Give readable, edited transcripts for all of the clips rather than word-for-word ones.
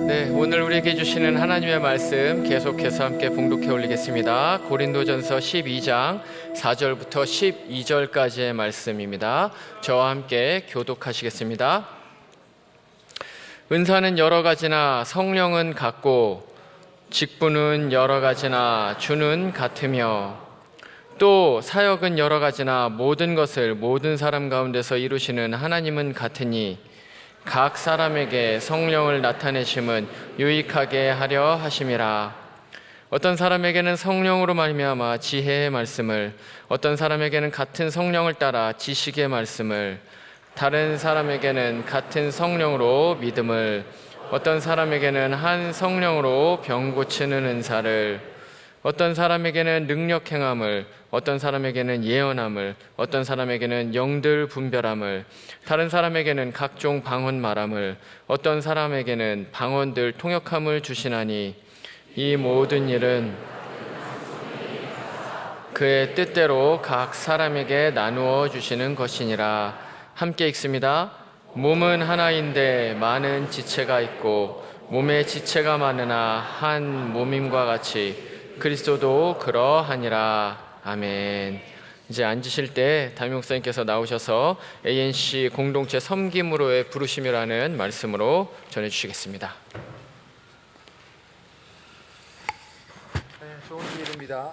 네, 오늘 우리에게 주시는 하나님의 말씀 계속해서 함께 봉독해 올리겠습니다. 고린도전서 12장 4절부터 12절까지의 말씀입니다. 저와 함께 교독하시겠습니다. 은사는 여러 가지나 성령은 같고 직분은 여러 가지나 주는 같으며 또 사역은 여러 가지나 모든 것을 모든 사람 가운데서 이루시는 하나님은 같으니 각 사람에게 성령을 나타내심은 유익하게 하려 하심이라. 어떤 사람에게는 성령으로 말미암아 지혜의 말씀을, 어떤 사람에게는 같은 성령을 따라 지식의 말씀을, 다른 사람에게는 같은 성령으로 믿음을, 어떤 사람에게는 한 성령으로 병 고치는 은사를, 어떤 사람에게는 능력 행함을, 어떤 사람에게는 예언함을, 어떤 사람에게는 영들 분별함을, 다른 사람에게는 각종 방언 말함을, 어떤 사람에게는 방언들 통역함을 주시나니 이 모든 일은 그의 뜻대로 각 사람에게 나누어 주시는 것이니라. 함께 읽습니다. 몸은 하나인데 많은 지체가 있고 몸에 지체가 많으나 한 몸임과 같이 그리스도도 그러하니라. 아멘. 이제 앉으실 때 담임 목사님께서 나오셔서 ANC 공동체 섬김으로의 부르심이라는 말씀으로 전해주시겠습니다. 네, 좋은 주일입니다.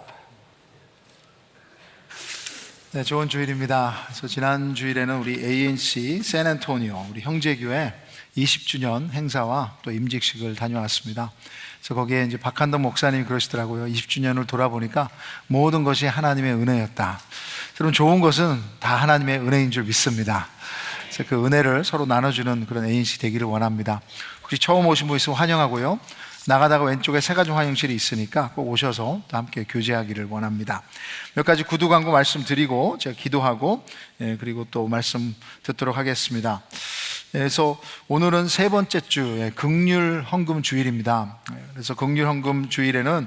네, 좋은 주일입니다. 그래서 지난 주일에는 우리 ANC 샌안토니오 우리 형제교회 20주년 행사와 또 임직식을 다녀왔습니다. 그래서 거기에 이제 박한덕 목사님이 그러시더라고요. 20주년을 돌아보니까 모든 것이 하나님의 은혜였다. 여러분, 좋은 것은 다 하나님의 은혜인 줄 믿습니다. 그래서 그 은혜를 서로 나눠주는 그런 ANC 되기를 원합니다. 혹시 처음 오신 분 있으면 환영하고요. 나가다가 왼쪽에 세 가지 환영실이 있으니까 꼭 오셔서 또 함께 교제하기를 원합니다. 몇 가지 구두 광고 말씀드리고 제가 기도하고 그리고 또 말씀 듣도록 하겠습니다. 그래서 오늘은 세 번째 주 긍휼 헌금 주일입니다. 그래서 긍휼 헌금 주일에는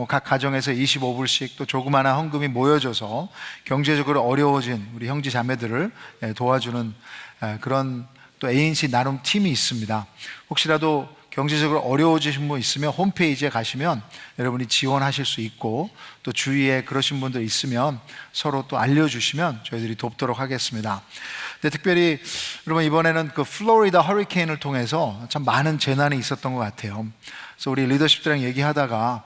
각 가정에서 25불씩 또 조그마한 헌금이 모여져서 경제적으로 어려워진 우리 형제 자매들을 도와주는 그런 또 ANC 나눔 팀이 있습니다. 혹시라도 경제적으로 어려워지신 분 있으면 홈페이지에 가시면 여러분이 지원하실 수 있고, 또 주위에 그러신 분들 있으면 서로 또 알려주시면 저희들이 돕도록 하겠습니다. 근데 특별히 여러분, 이번에는 그 플로리다 허리케인을 통해서 참 많은 재난이 있었던 것 같아요. 그래서 우리 리더십들이랑 얘기하다가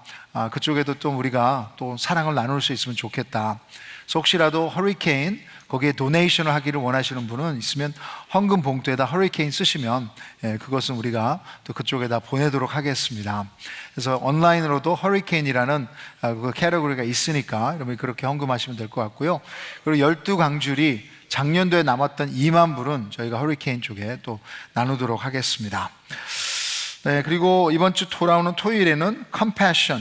그쪽에도 또 우리가 또 사랑을 나눌 수 있으면 좋겠다. 그래서 혹시라도 허리케인 거기에 도네이션을 하기를 원하시는 분은 있으면 헌금 봉투에다 허리케인 쓰시면 그것은 우리가 또 그쪽에다 보내도록 하겠습니다. 그래서 온라인으로도 허리케인이라는 그 캐러고리가 있으니까 여러분이 그렇게 헌금하시면 될 것 같고요. 그리고 12강줄이 작년도에 남았던 2만 불은 저희가 허리케인 쪽에 또 나누도록 하겠습니다. 네, 그리고 이번 주 돌아오는 토요일에는 컴패션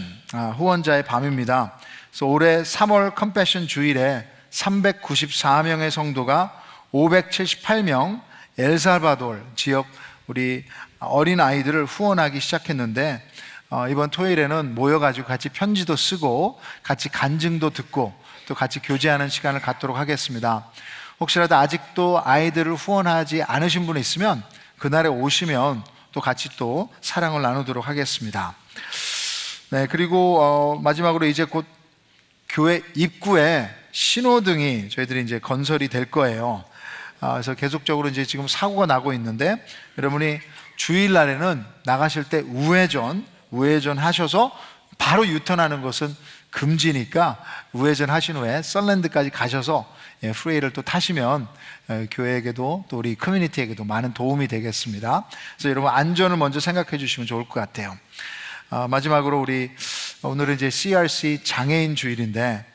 후원자의 밤입니다. 그래서 올해 3월 컴패션 주일에 394명의 성도가 578명 엘살바도르 지역 우리 어린 아이들을 후원하기 시작했는데, 이번 토요일에는 모여가지고 같이 편지도 쓰고 같이 간증도 듣고 또 같이 교제하는 시간을 갖도록 하겠습니다. 혹시라도 아직도 아이들을 후원하지 않으신 분 있으면 그날에 오시면 또 같이 또 사랑을 나누도록 하겠습니다. 네, 그리고 마지막으로 이제 곧 교회 입구에 신호등이 저희들이 이제 건설이 될 거예요. 그래서 계속적으로 이제 지금 사고가 나고 있는데, 여러분이 주일날에는 나가실 때 우회전 하셔서 바로 유턴하는 것은 금지니까 우회전 하신 후에 썬랜드까지 가셔서 프레이를 또 타시면 교회에게도 또 우리 커뮤니티에게도 많은 도움이 되겠습니다. 그래서 여러분 안전을 먼저 생각해 주시면 좋을 것 같아요. 마지막으로 우리 오늘은 이제 CRC 장애인 주일인데,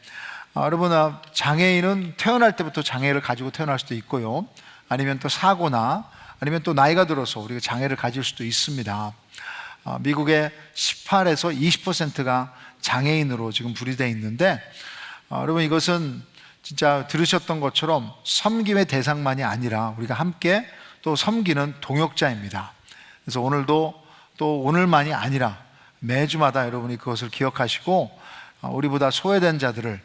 여러분, 장애인은 태어날 때부터 장애를 가지고 태어날 수도 있고요, 아니면 또 사고나 아니면 또 나이가 들어서 우리가 장애를 가질 수도 있습니다. 미국의 18에서 20%가 장애인으로 지금 분리되어 있는데, 여러분, 이것은 진짜 들으셨던 것처럼 섬김의 대상만이 아니라 우리가 함께 또 섬기는 동역자입니다. 그래서 오늘도 또 오늘만이 아니라 매주마다 여러분이 그것을 기억하시고 우리보다 소외된 자들을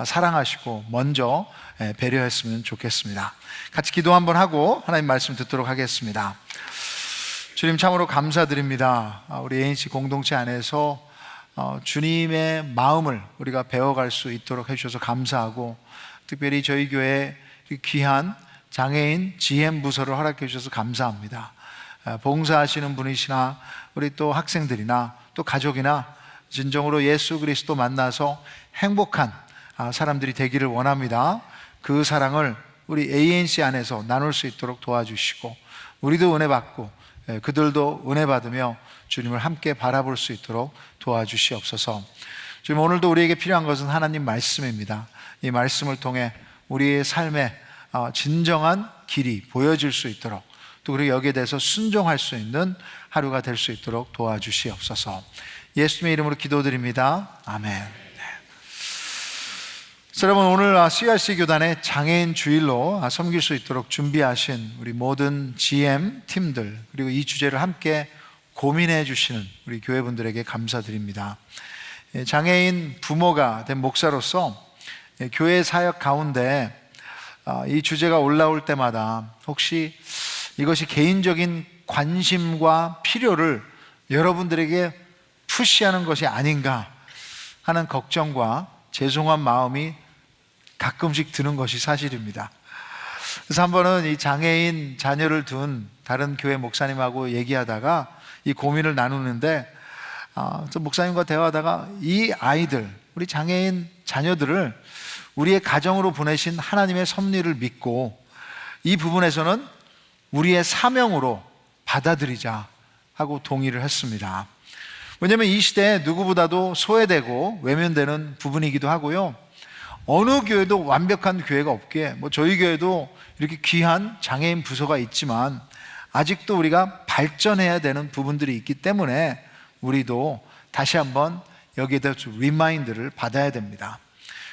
사랑하시고 먼저 배려했으면 좋겠습니다. 같이 기도 한번 하고 하나님 말씀 듣도록 하겠습니다. 주님 참으로 감사드립니다. 우리 ANC 공동체 안에서 주님의 마음을 우리가 배워갈 수 있도록 해주셔서 감사하고, 특별히 저희 교회 귀한 장애인 GM 부서를 허락해 주셔서 감사합니다. 봉사하시는 분이시나 우리 또 학생들이나 또 가족이나 진정으로 예수 그리스도 만나서 행복한 사람들이 되기를 원합니다. 그 사랑을 우리 ANC 안에서 나눌 수 있도록 도와주시고, 우리도 은혜 받고 그들도 은혜 받으며 주님을 함께 바라볼 수 있도록 도와주시옵소서. 주님, 오늘도 우리에게 필요한 것은 하나님 말씀입니다. 이 말씀을 통해 우리의 삶에 진정한 길이 보여질 수 있도록, 또 그리고 여기에 대해서 순종할 수 있는 하루가 될 수 있도록 도와주시옵소서. 예수님의 이름으로 기도드립니다. 아멘. 여러분, 오늘 CRC 교단의 장애인 주일로 섬길 수 있도록 준비하신 우리 모든 GM 팀들, 그리고 이 주제를 함께 고민해 주시는 우리 교회분들에게 감사드립니다. 장애인 부모가 된 목사로서 교회 사역 가운데 이 주제가 올라올 때마다 혹시 이것이 개인적인 관심과 필요를 여러분들에게 푸시하는 것이 아닌가 하는 걱정과 죄송한 마음이 가끔씩 드는 것이 사실입니다. 그래서 한 번은 이 장애인 자녀를 둔 다른 교회 목사님하고 얘기하다가 이 고민을 나누는데, 또 목사님과 대화하다가 이 아이들, 우리 장애인 자녀들을 우리의 가정으로 보내신 하나님의 섭리를 믿고 이 부분에서는 우리의 사명으로 받아들이자 하고 동의를 했습니다. 왜냐하면 이 시대에 누구보다도 소외되고 외면되는 부분이기도 하고요, 어느 교회도 완벽한 교회가 없기에 저희 교회도 이렇게 귀한 장애인 부서가 있지만 아직도 우리가 발전해야 되는 부분들이 있기 때문에 우리도 다시 한번 여기에 대해서 리마인드를 받아야 됩니다.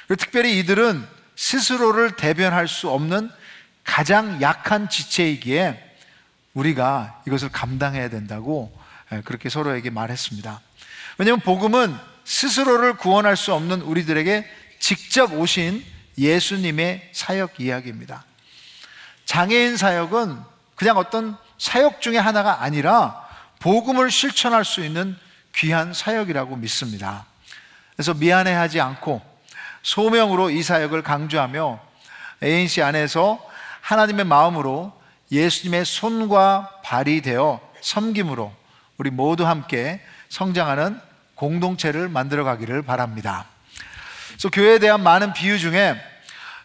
그리고 특별히 이들은 스스로를 대변할 수 없는 가장 약한 지체이기에 우리가 이것을 감당해야 된다고 그렇게 서로에게 말했습니다. 왜냐하면 복음은 스스로를 구원할 수 없는 우리들에게 직접 오신 예수님의 사역 이야기입니다. 장애인 사역은 그냥 어떤 사역 중에 하나가 아니라 복음을 실천할 수 있는 귀한 사역이라고 믿습니다. 그래서 미안해하지 않고 소명으로 이 사역을 강조하며 ANC 안에서 하나님의 마음으로 예수님의 손과 발이 되어 섬김으로 우리 모두 함께 성장하는 공동체를 만들어 가기를 바랍니다. 그래서 교회에 대한 많은 비유 중에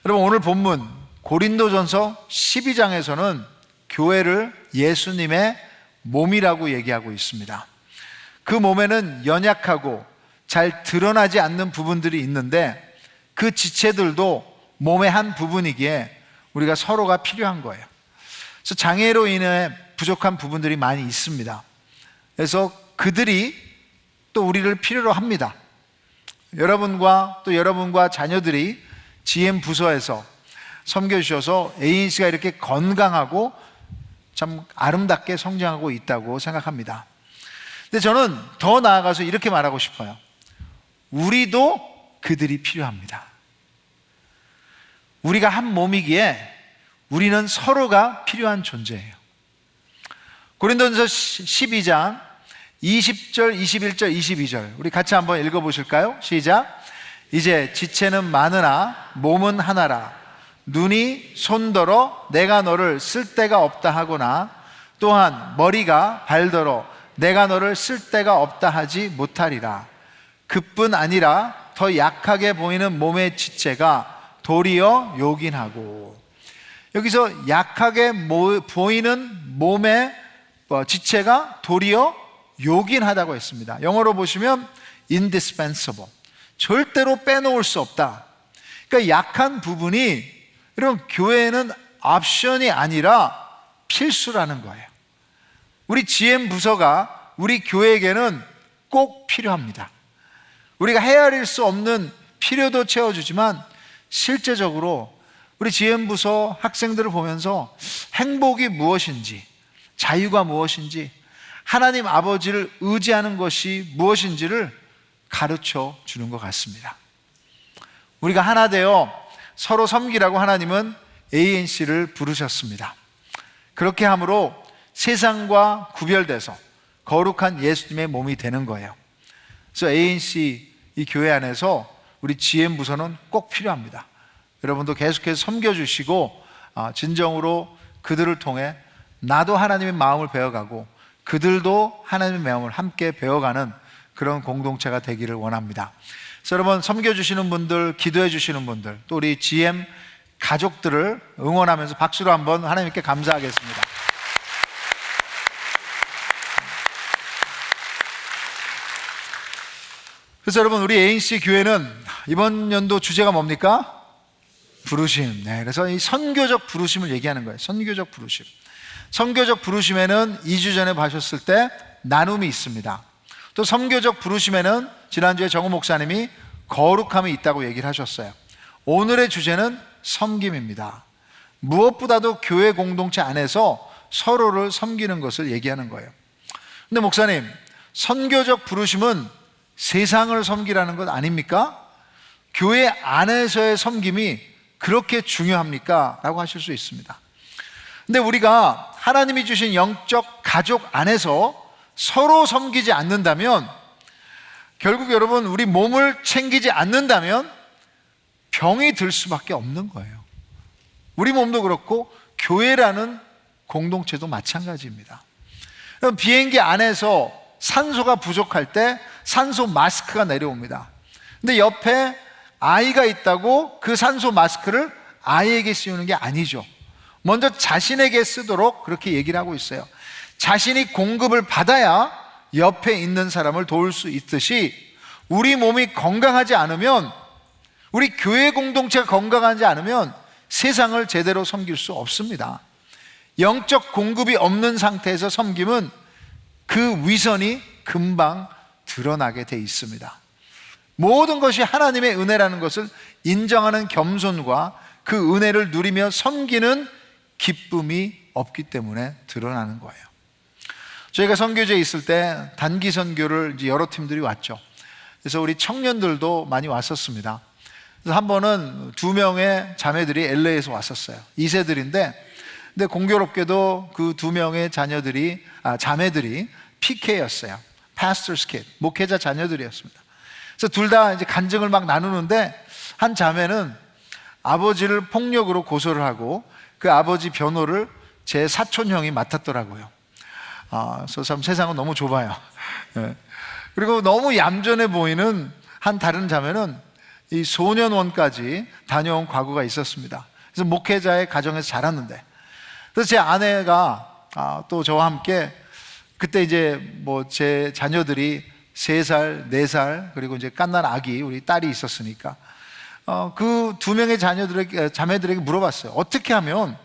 여러분, 오늘 본문 고린도전서 12장에서는 교회를 예수님의 몸이라고 얘기하고 있습니다. 그 몸에는 연약하고 잘 드러나지 않는 부분들이 있는데 그 지체들도 몸의 한 부분이기에 우리가 서로가 필요한 거예요. 그래서 장애로 인해 부족한 부분들이 많이 있습니다. 그래서 그들이 또 우리를 필요로 합니다. 여러분과 또 여러분과 자녀들이 GM 부서에서 섬겨주셔서 ANC가 이렇게 건강하고 참 아름답게 성장하고 있다고 생각합니다. 근데 저는 더 나아가서 이렇게 말하고 싶어요. 우리도 그들이 필요합니다. 우리가 한 몸이기에 우리는 서로가 필요한 존재예요. 고린도전서 12장 20절, 21절, 22절 우리 같이 한번 읽어보실까요? 시작. 이제 지체는 많으나 몸은 하나라. 눈이 손더러 내가 너를 쓸 데가 없다 하거나 또한 머리가 발더러 내가 너를 쓸 데가 없다 하지 못하리라. 그뿐 아니라 더 약하게 보이는 몸의 지체가 도리어 요긴하고, 여기서 약하게 보이는 몸의 지체가 도리어 요긴하다고 했습니다. 영어로 보시면 indispensable, 절대로 빼놓을 수 없다. 그러니까 약한 부분이 여러분 교회에는 옵션이 아니라 필수라는 거예요. 우리 GM 부서가 우리 교회에게는 꼭 필요합니다. 우리가 헤아릴 수 없는 필요도 채워주지만 실제적으로 우리 GM 부서 학생들을 보면서 행복이 무엇인지, 자유가 무엇인지, 하나님 아버지를 의지하는 것이 무엇인지를 가르쳐 주는 것 같습니다. 우리가 하나 되어 서로 섬기라고 하나님은 ANC를 부르셨습니다. 그렇게 함으로 세상과 구별돼서 거룩한 예수님의 몸이 되는 거예요. 그래서 ANC 이 교회 안에서 우리 GM 부서는 꼭 필요합니다. 여러분도 계속해서 섬겨주시고 진정으로 그들을 통해 나도 하나님의 마음을 배워가고 그들도 하나님의 마음을 함께 배워가는 그런 공동체가 되기를 원합니다. 그래서 여러분, 섬겨주시는 분들, 기도해 주시는 분들, 또 우리 GM 가족들을 응원하면서 박수로 한번 하나님께 감사하겠습니다. 그래서 여러분, 우리 ANC 교회는 이번 연도 주제가 뭡니까? 부르심. 네, 그래서 이 선교적 부르심을 얘기하는 거예요. 선교적 부르심. 선교적 부르심에는 2주 전에 봐주셨을 때 나눔이 있습니다. 또 선교적 부르심에는 지난주에 정우 목사님이 거룩함이 있다고 얘기를 하셨어요. 오늘의 주제는 섬김입니다. 무엇보다도 교회 공동체 안에서 서로를 섬기는 것을 얘기하는 거예요. 근데 목사님, 선교적 부르심은 세상을 섬기라는 것 아닙니까? 교회 안에서의 섬김이 그렇게 중요합니까? 라고 하실 수 있습니다. 근데 우리가 하나님이 주신 영적 가족 안에서 서로 섬기지 않는다면, 결국 여러분, 우리 몸을 챙기지 않는다면 병이 들 수밖에 없는 거예요. 우리 몸도 그렇고 교회라는 공동체도 마찬가지입니다. 비행기 안에서 산소가 부족할 때 산소 마스크가 내려옵니다. 근데 옆에 아이가 있다고 그 산소 마스크를 아이에게 씌우는 게 아니죠. 먼저 자신에게 쓰도록 그렇게 얘기를 하고 있어요. 자신이 공급을 받아야 옆에 있는 사람을 도울 수 있듯이, 우리 몸이 건강하지 않으면, 우리 교회 공동체가 건강하지 않으면 세상을 제대로 섬길 수 없습니다. 영적 공급이 없는 상태에서 섬김은 그 위선이 금방 드러나게 돼 있습니다. 모든 것이 하나님의 은혜라는 것을 인정하는 겸손과 그 은혜를 누리며 섬기는 기쁨이 없기 때문에 드러나는 거예요. 저희가 선교제에 있을 때 단기 선교를 이제 여러 팀들이 왔죠. 그래서 우리 청년들도 많이 왔었습니다. 그래서 한 번은 2명의 자매들이 LA에서 왔었어요. 2세들인데, 근데 공교롭게도 그 2명의 자매들이 PK였어요. Pastor's Kid, 목회자 자녀들이었습니다. 그래서 둘 다 이제 간증을 막 나누는데, 한 자매는 아버지를 폭력으로 고소를 하고 그 아버지 변호를 제 사촌 형이 맡았더라고요. 그래서 참 세상은 너무 좁아요. 네. 그리고 너무 얌전해 보이는 한 다른 자매는 이 소년원까지 다녀온 과거가 있었습니다. 그래서 목회자의 가정에서 자랐는데, 그래서 제 아내가 또 저와 함께 그때 이제 뭐 제 자녀들이 3살, 4살, 그리고 이제 갓난 아기, 우리 딸이 있었으니까 그 2명의 자매들에게 물어봤어요. 어떻게 하면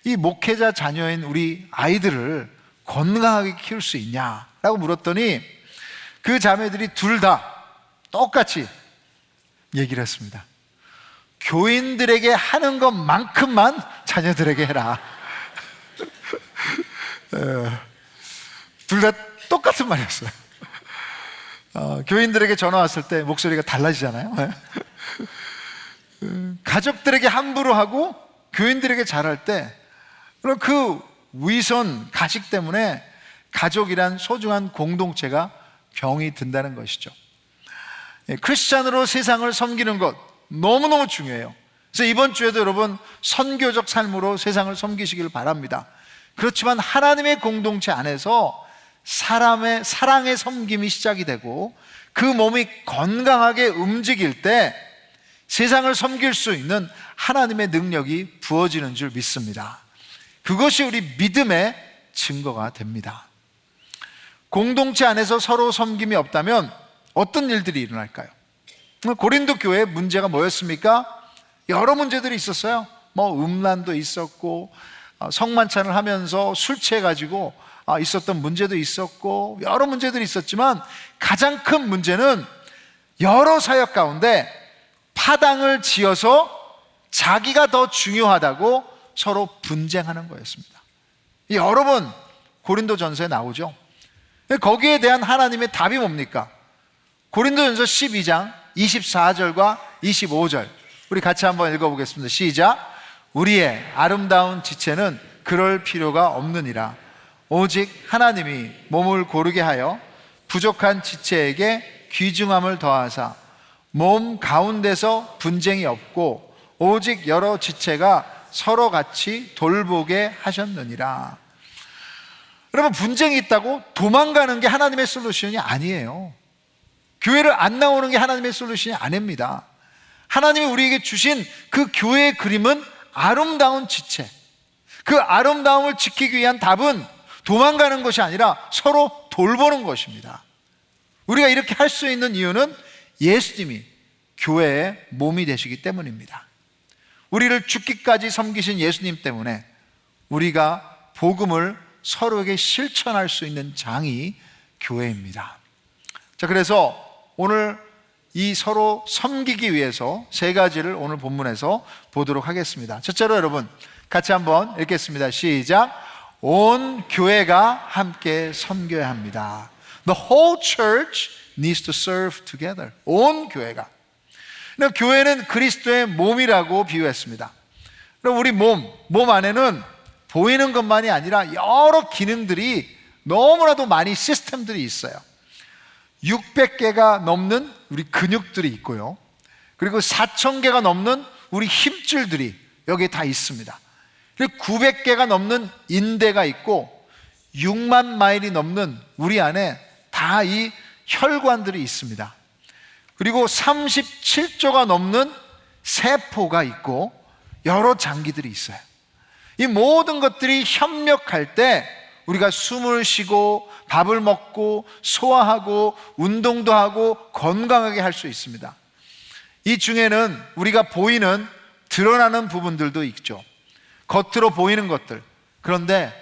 이 목회자 자녀인 우리 아이들을 건강하게 키울 수 있냐라고 물었더니, 그 자매들이 둘 다 똑같이 얘기를 했습니다. 교인들에게 하는 것만큼만 자녀들에게 해라. 둘 다 똑같은 말이었어요. 교인들에게 전화 왔을 때 목소리가 달라지잖아요. 가족들에게 함부로 하고 교인들에게 잘할 때, 그럼 그 위선 가식 때문에 가족이란 소중한 공동체가 병이 든다는 것이죠. 크리스찬으로 세상을 섬기는 것 너무너무 중요해요. 그래서 이번 주에도 여러분, 선교적 삶으로 세상을 섬기시길 바랍니다. 그렇지만 하나님의 공동체 안에서 사랑의 섬김이 시작이 되고 그 몸이 건강하게 움직일 때 세상을 섬길 수 있는 하나님의 능력이 부어지는 줄 믿습니다. 그것이 우리 믿음의 증거가 됩니다. 공동체 안에서 서로 섬김이 없다면 어떤 일들이 일어날까요? 고린도 교회의 문제가 뭐였습니까? 여러 문제들이 있었어요. 뭐 음란도 있었고, 성만찬을 하면서 술 취해가지고 있었던 문제도 있었고, 여러 문제들이 있었지만 가장 큰 문제는 여러 사역 가운데 파당을 지어서 자기가 더 중요하다고 서로 분쟁하는 거였습니다. 여러 번 고린도전서에 나오죠. 거기에 대한 하나님의 답이 뭡니까? 고린도전서 12장 24절과 25절 우리 같이 한번 읽어보겠습니다. 시작. 우리의 아름다운 지체는 그럴 필요가 없느니라. 오직 하나님이 몸을 고르게 하여 부족한 지체에게 귀중함을 더하사 몸 가운데서 분쟁이 없고 오직 여러 지체가 서로 같이 돌보게 하셨느니라. 여러분, 분쟁이 있다고 도망가는 게 하나님의 솔루션이 아니에요. 교회를 안 나오는 게 하나님의 솔루션이 아닙니다. 하나님이 우리에게 주신 그 교회의 그림은 아름다운 지체, 그 아름다움을 지키기 위한 답은 도망가는 것이 아니라 서로 돌보는 것입니다. 우리가 이렇게 할 수 있는 이유는 예수님이 교회의 몸이 되시기 때문입니다. 우리를 죽기까지 섬기신 예수님 때문에 우리가 복음을 서로에게 실천할 수 있는 장이 교회입니다. 자, 그래서 오늘 이 서로 섬기기 위해서 세 가지를 오늘 본문에서 보도록 하겠습니다. 첫째로 여러분 같이 한번 읽겠습니다. 시작. 온 교회가 함께 섬겨야 합니다. The whole church needs to serve together. 온 교회가. 교회는 그리스도의 몸이라고 비유했습니다. 그럼 우리 몸 안에는 보이는 것만이 아니라 여러 기능들이 너무나도 많이 시스템들이 있어요. 600개가 넘는 우리 근육들이 있고요. 그리고 4,000개가 넘는 우리 힘줄들이 여기에 다 있습니다. 그리고 900개가 넘는 인대가 있고 6만 마일이 넘는 우리 안에 다 이 혈관들이 있습니다. 그리고 37조가 넘는 세포가 있고 여러 장기들이 있어요. 이 모든 것들이 협력할 때 우리가 숨을 쉬고 밥을 먹고 소화하고 운동도 하고 건강하게 할 수 있습니다. 이 중에는 우리가 보이는 드러나는 부분들도 있죠. 겉으로 보이는 것들, 그런데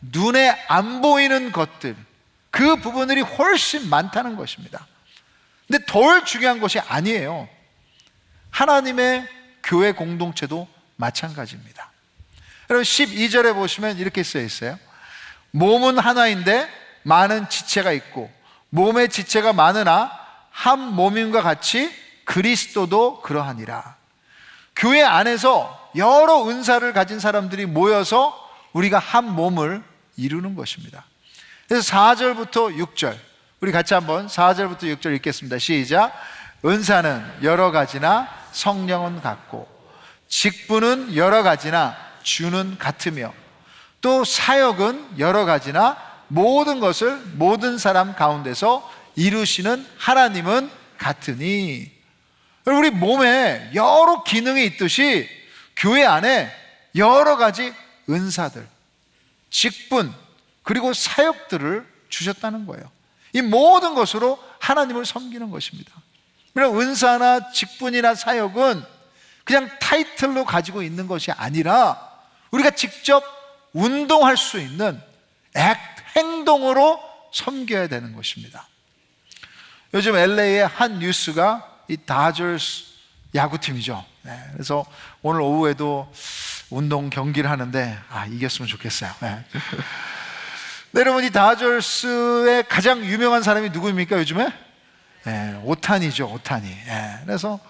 눈에 안 보이는 것들, 그 부분들이 훨씬 많다는 것입니다. 근데 덜 중요한 것이 아니에요. 하나님의 교회 공동체도 마찬가지입니다. 여러분 12절에 보시면 이렇게 쓰여 있어요. 몸은 하나인데 많은 지체가 있고 몸의 지체가 많으나 한 몸임과 같이 그리스도도 그러하니라. 교회 안에서 여러 은사를 가진 사람들이 모여서 우리가 한 몸을 이루는 것입니다. 그래서 4절부터 6절 우리 같이 한번 4절부터 6절 읽겠습니다. 시작. 은사는 여러 가지나 성령은 같고 직분은 여러 가지나 주는 같으며 또 사역은 여러 가지나 모든 것을 모든 사람 가운데서 이루시는 하나님은 같으니. 우리 몸에 여러 기능이 있듯이 교회 안에 여러 가지 은사들, 직분, 그리고 사역들을 주셨다는 거예요. 이 모든 것으로 하나님을 섬기는 것입니다. 그럼 은사나 직분이나 사역은 그냥 타이틀로 가지고 있는 것이 아니라 우리가 직접 운동할 수 있는 행동으로 섬겨야 되는 것입니다. 요즘 LA의 한 뉴스가 이 다저스 야구팀이죠. 그래서 오늘 오후에도 운동 경기를 하는데 이겼으면 좋겠어요. 네, 여러분 이 다저스의 가장 유명한 사람이 누구입니까 요즘에? 오타니죠. 오타니. 그래서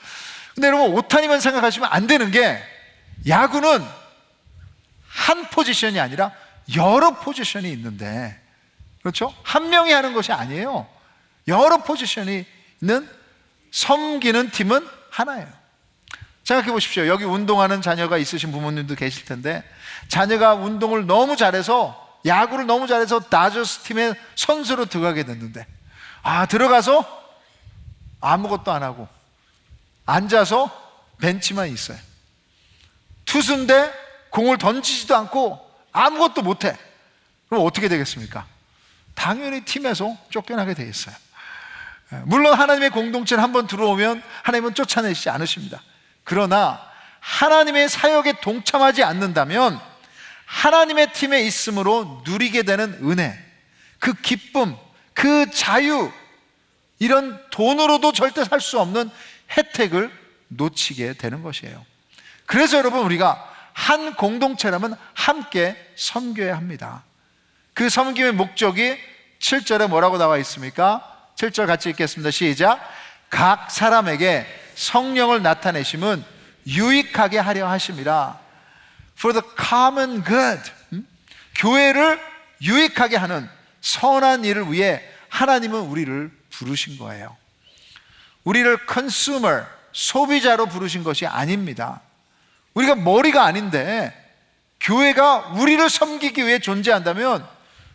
근데 여러분 오타니만 생각하시면 안 되는 게 야구는 한 포지션이 아니라 여러 포지션이 있는데, 그렇죠? 한 명이 하는 것이 아니에요. 여러 포지션이 있는 섬기는 팀은 하나예요. 생각해 보십시오. 여기 운동하는 자녀가 있으신 부모님도 계실 텐데 자녀가 운동을 너무 잘해서 야구를 너무 잘해서 다저스 팀의 선수로 들어가게 됐는데 들어가서 아무것도 안 하고 앉아서 벤치만 있어요. 투수인데 공을 던지지도 않고 아무것도 못해. 그럼 어떻게 되겠습니까? 당연히 팀에서 쫓겨나게 되겠어요. 물론 하나님의 공동체를 한번 들어오면 하나님은 쫓아내시지 않으십니다. 그러나 하나님의 사역에 동참하지 않는다면 하나님의 팀에 있음으로 누리게 되는 은혜, 그 기쁨, 그 자유, 이런 돈으로도 절대 살 수 없는 혜택을 놓치게 되는 것이에요. 그래서 여러분 우리가 한 공동체라면 함께 섬겨야 합니다. 그 섬김의 목적이 7절에 뭐라고 나와 있습니까? 7절 같이 읽겠습니다. 시작. 각 사람에게 성령을 나타내심은 유익하게 하려 하심이라. For the common good. 교회를 유익하게 하는 선한 일을 위해 하나님은 우리를 부르신 거예요. 우리를 컨슈머, 소비자로 부르신 것이 아닙니다. 우리가 머리가 아닌데 교회가 우리를 섬기기 위해 존재한다면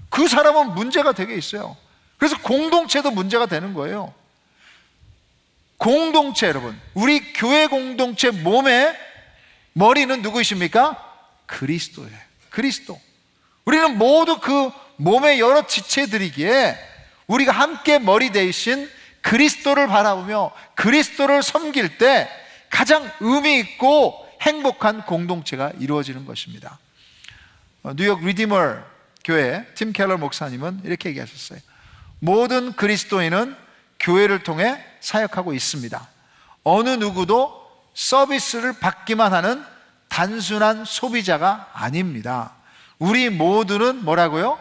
그 사람은 문제가 되게 있어요. 그래서 공동체도 문제가 되는 거예요. 공동체, 여러분, 우리 교회 공동체 몸의 머리는 누구이십니까? 그리스도예요. 그리스도. 우리는 모두 그 몸의 여러 지체들이기에 우리가 함께 머리 대신 그리스도를 바라보며 그리스도를 섬길 때 가장 의미 있고 행복한 공동체가 이루어지는 것입니다. 뉴욕 리디머 교회 팀 켈러 목사님은 이렇게 얘기하셨어요. 모든 그리스도인은 교회를 통해 사역하고 있습니다. 어느 누구도 서비스를 받기만 하는 단순한 소비자가 아닙니다. 우리 모두는 뭐라고요?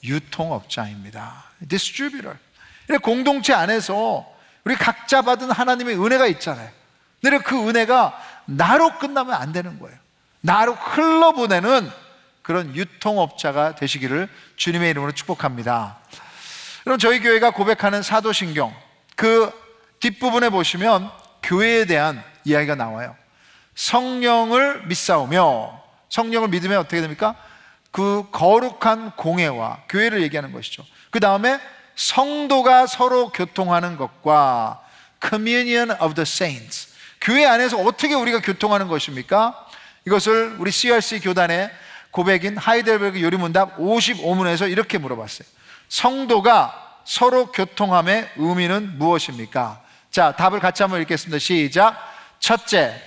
유통업자입니다. 디스트리뷰터. 공동체 안에서 우리 각자 받은 하나님의 은혜가 있잖아요. 근데 그 은혜가 나로 끝나면 안 되는 거예요. 나로 흘러보내는 그런 유통업자가 되시기를 주님의 이름으로 축복합니다. 그럼 저희 교회가 고백하는 사도신경 그 뒷부분에 보시면 교회에 대한 이야기가 나와요. 성령을 믿사오며, 성령을 믿으면 어떻게 됩니까? 그 거룩한 공회와 교회를 얘기하는 것이죠. 그 다음에 성도가 서로 교통하는 것과 Communion of the Saints, 교회 안에서 어떻게 우리가 교통하는 것입니까? 이것을 우리 CRC 교단의 고백인 하이델베르그 요리문답 55문에서 이렇게 물어봤어요. 성도가 서로 교통함의 의미는 무엇입니까? 자, 답을 같이 한번 읽겠습니다. 시작. 첫째,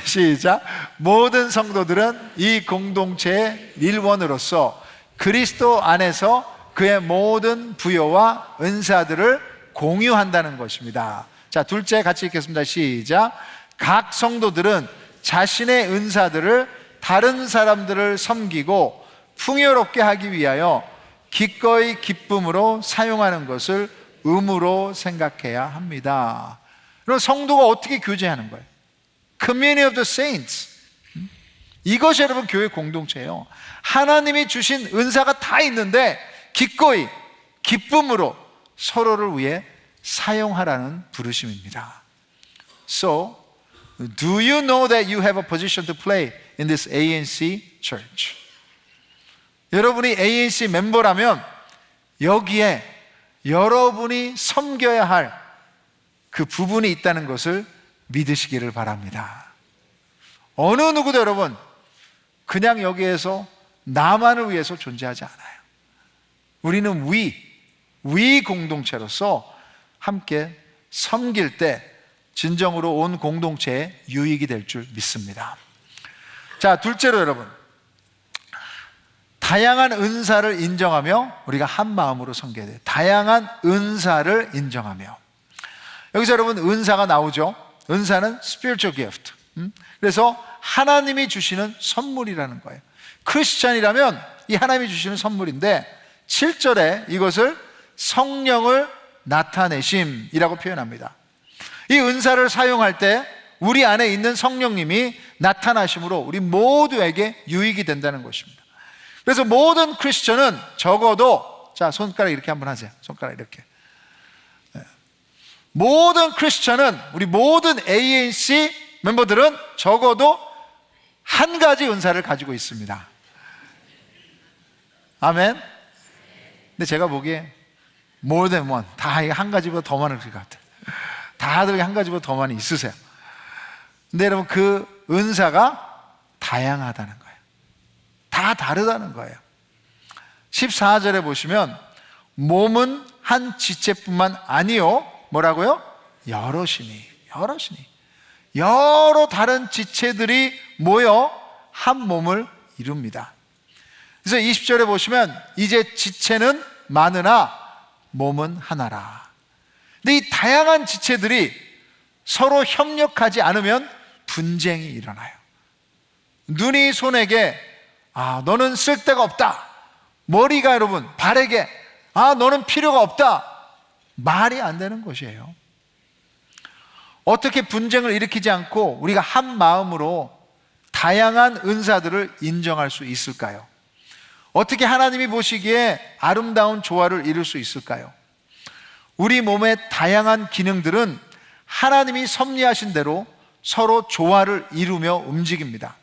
시작. 모든 성도들은 이 공동체의 일원으로서 그리스도 안에서 그의 모든 부여와 은사들을 공유한다는 것입니다. 자, 둘째 같이 읽겠습니다. 시작. 각 성도들은 자신의 은사들을 다른 사람들을 섬기고 풍요롭게 하기 위하여 기꺼이 기쁨으로 사용하는 것을 의무로 생각해야 합니다. 그럼 성도가 어떻게 교제하는 거예요? Communion of the Saints. 이것이 여러분 교회 공동체예요. 하나님이 주신 은사가 다 있는데 기꺼이 기쁨으로 서로를 위해 사용하라는 부르심입니다. So, do you know that you have a position to play in this ANC church? 여러분이 ANC 멤버라면 여기에 여러분이 섬겨야 할 그 부분이 있다는 것을 믿으시기를 바랍니다. 어느 누구도 여러분 그냥 여기에서 나만을 위해서 존재하지 않아요. 우리는 위 공동체로서 함께 섬길 때 진정으로 온 공동체의 유익이 될 줄 믿습니다. 자, 둘째로 여러분, 다양한 은사를 인정하며 우리가 한 마음으로 섬겨야 돼요. 다양한 은사를 인정하며. 여기서 여러분 은사가 나오죠. 은사는 spiritual gift. 그래서 하나님이 주시는 선물이라는 거예요. 크리스찬이라면 이 하나님이 주시는 선물인데 7절에 이것을 성령을 나타내심이라고 표현합니다. 이 은사를 사용할 때 우리 안에 있는 성령님이 나타나심으로 우리 모두에게 유익이 된다는 것입니다. 그래서 모든 크리스천은 적어도, 자, 손가락 이렇게 한번 하세요. 손가락 이렇게. 모든 크리스천은, 우리 모든 ANC 멤버들은 적어도 한 가지 은사를 가지고 있습니다. 아멘. 근데 제가 보기에 more than one, 다 한 가지보다 더 많을 것 같아요. 다들 한 가지보다 더 많이 있으세요. 근데 여러분 그 은사가 다양하다는 거예요. 다 다르다는 거예요. 14절에 보시면 몸은 한 지체뿐만 아니요, 뭐라고요? 여럿이니 여러 다른 지체들이 모여 한 몸을 이룹니다. 그래서 20절에 보시면 이제 지체는 많으나 몸은 하나라. 근데 이 다양한 지체들이 서로 협력하지 않으면 분쟁이 일어나요. 눈이 손에게 너는 쓸데가 없다, 머리가 여러분 발에게 너는 필요가 없다, 말이 안 되는 것이에요. 어떻게 분쟁을 일으키지 않고 우리가 한 마음으로 다양한 은사들을 인정할 수 있을까요? 어떻게 하나님이 보시기에 아름다운 조화를 이룰 수 있을까요? 우리 몸의 다양한 기능들은 하나님이 섭리하신 대로 서로 조화를 이루며 움직입니다.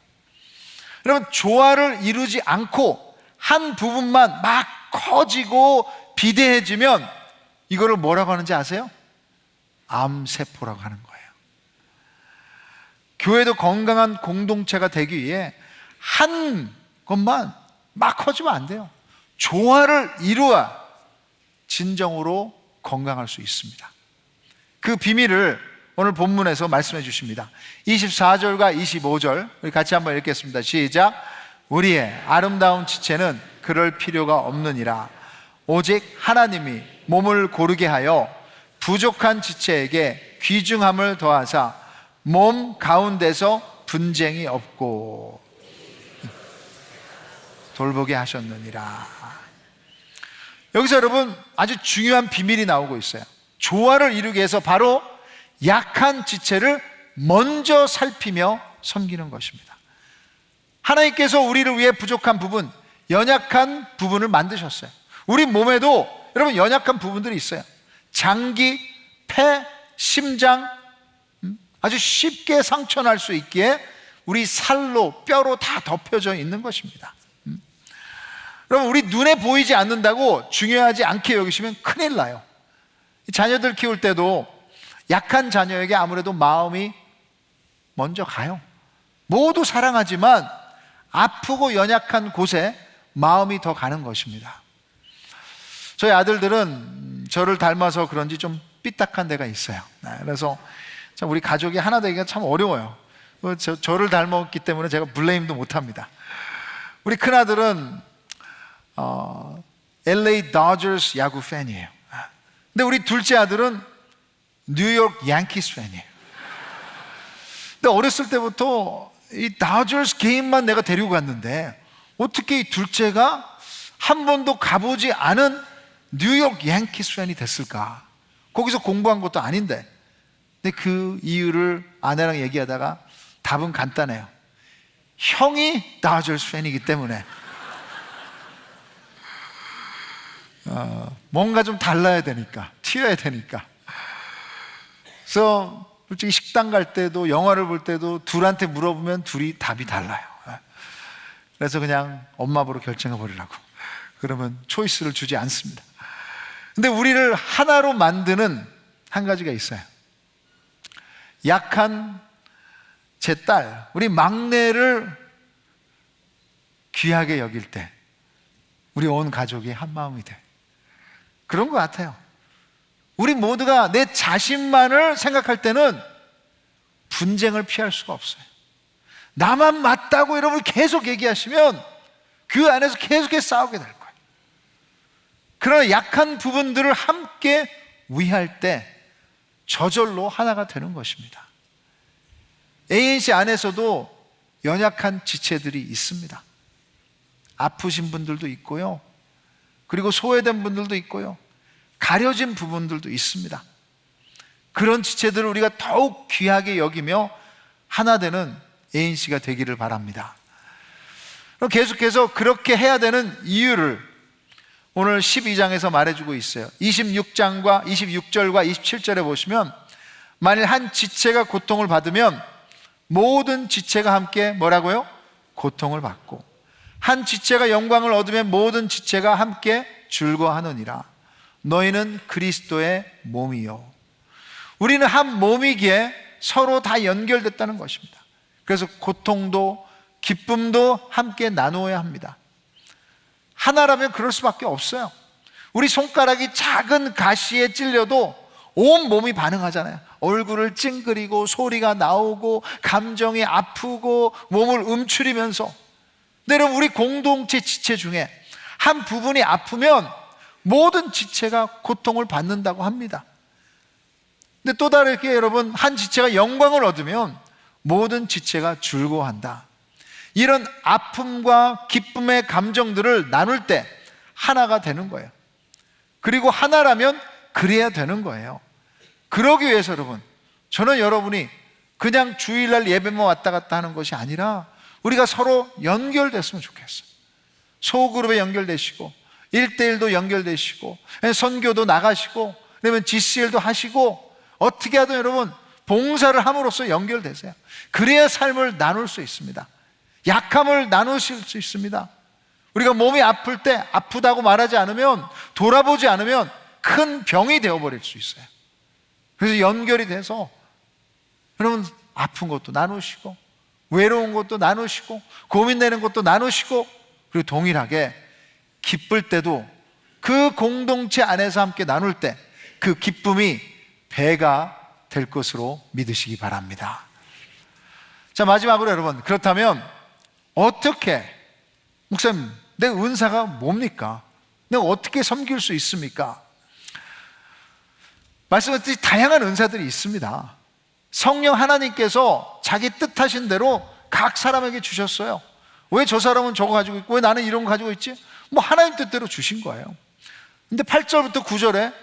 여러분, 조화를 이루지 않고 한 부분만 막 커지고 비대해지면 이거를 뭐라고 하는지 아세요? 암세포라고 하는 거예요. 교회도 건강한 공동체가 되기 위해 한 것만 막 커지면 안 돼요. 조화를 이루어야 진정으로 건강할 수 있습니다. 그 비밀을 오늘 본문에서 말씀해 주십니다. 24절과 25절 우리 같이 한번 읽겠습니다. 시작. 우리의 아름다운 지체는 그럴 필요가 없느니라. 오직 하나님이 몸을 고르게 하여 부족한 지체에게 귀중함을 더하사 몸 가운데서 분쟁이 없고 돌보게 하셨느니라. 여기서 여러분 아주 중요한 비밀이 나오고 있어요. 조화를 이루기 위해서 바로 약한 지체를 먼저 살피며 섬기는 것입니다. 하나님께서 우리를 위해 부족한 부분, 연약한 부분을 만드셨어요. 우리 몸에도 여러분 연약한 부분들이 있어요. 장기, 폐, 심장, 아주 쉽게 상처날 수 있기에 우리 살로, 뼈로 다 덮여져 있는 것입니다. 여러분, 우리 눈에 보이지 않는다고 중요하지 않게 여기시면 큰일 나요. 자녀들 키울 때도 약한 자녀에게 아무래도 마음이 먼저 가요. 모두 사랑하지만 아프고 연약한 곳에 마음이 더 가는 것입니다. 저희 아들들은 저를 닮아서 그런지 좀 삐딱한 데가 있어요. 그래서 참 우리 가족이 하나 되기가 참 어려워요. 저를 닮았기 때문에 제가 블레임도 못합니다. 우리 큰아들은 LA 다저스 야구 팬이에요. 근데 우리 둘째 아들은 뉴욕 양키스 팬이에요. 근데 어렸을 때부터 이 다저스 게임만 내가 데리고 갔는데 어떻게 이 둘째가 한 번도 가보지 않은 뉴욕 양키스 팬이 됐을까? 거기서 공부한 것도 아닌데. 근데 그 이유를 아내랑 얘기하다가 답은 간단해요. 형이 다저스 팬이기 때문에 뭔가 좀 달라야 되니까, 튀어야 되니까. 그래서 솔직히 식당 갈 때도 영화를 볼 때도 둘한테 물어보면 둘이 답이 달라요. 그래서 그냥 엄마 보러 결정해 버리라고. 그러면 초이스를 주지 않습니다. 근데 우리를 하나로 만드는 한 가지가 있어요. 약한 제 딸, 우리 막내를 귀하게 여길 때 우리 온 가족이 한 마음이 돼. 그런 것 같아요. 우리 모두가 내 자신만을 생각할 때는 분쟁을 피할 수가 없어요. 나만 맞다고 여러분 계속 얘기하시면 그 안에서 계속해서 싸우게 될 거예요. 그러나 약한 부분들을 함께 위할 때 저절로 하나가 되는 것입니다. ANC 안에서도 연약한 지체들이 있습니다. 아프신 분들도 있고요. 그리고 소외된 분들도 있고요. 가려진 부분들도 있습니다. 그런 지체들을 우리가 더욱 귀하게 여기며 하나 되는 ANC가 되기를 바랍니다. 그럼 계속해서 그렇게 해야 되는 이유를 오늘 12장에서 말해주고 있어요. 26절과 27절에 보시면 만일 한 지체가 고통을 받으면 모든 지체가 함께 뭐라고요? 고통을 받고 한 지체가 영광을 얻으면 모든 지체가 함께 즐거워하느니라. 너희는 그리스도의 몸이요. 우리는 한 몸이기에 서로 다 연결됐다는 것입니다. 그래서 고통도 기쁨도 함께 나누어야 합니다. 하나라면 그럴 수밖에 없어요. 우리 손가락이 작은 가시에 찔려도 온 몸이 반응하잖아요. 얼굴을 찡그리고 소리가 나오고 감정이 아프고 몸을 움츠리면서. 근데 여러분 우리 공동체 지체 중에 한 부분이 아프면 모든 지체가 고통을 받는다고 합니다. 근데 또 다르게 여러분 한 지체가 영광을 얻으면 모든 지체가 즐거워한다. 이런 아픔과 기쁨의 감정들을 나눌 때 하나가 되는 거예요. 그리고 하나라면 그래야 되는 거예요. 그러기 위해서 여러분, 저는 여러분이 그냥 주일날 예배만 왔다 갔다 하는 것이 아니라 우리가 서로 연결됐으면 좋겠어요. 소그룹에 연결되시고 1대1도 연결되시고 선교도 나가시고 그러면 GCL도 하시고 어떻게 하든 여러분 봉사를 함으로써 연결되세요. 그래야 삶을 나눌 수 있습니다. 약함을 나누실 수 있습니다. 우리가 몸이 아플 때 아프다고 말하지 않으면, 돌아보지 않으면 큰 병이 되어버릴 수 있어요. 그래서 연결이 돼서 여러분 아픈 것도 나누시고 외로운 것도 나누시고 고민되는 것도 나누시고, 그리고 동일하게 기쁠 때도 그 공동체 안에서 함께 나눌 때 그 기쁨이 배가 될 것으로 믿으시기 바랍니다. 자, 마지막으로 여러분, 그렇다면 어떻게, 목사님 내 은사가 뭡니까? 내가 어떻게 섬길 수 있습니까? 말씀드렸듯이 다양한 은사들이 있습니다. 성령 하나님께서 자기 뜻하신 대로 각 사람에게 주셨어요. 왜 저 사람은 저거 가지고 있고 왜 나는 이런 거 가지고 있지? 뭐 하나님 뜻대로 주신 거예요. 근데 8절부터 9절에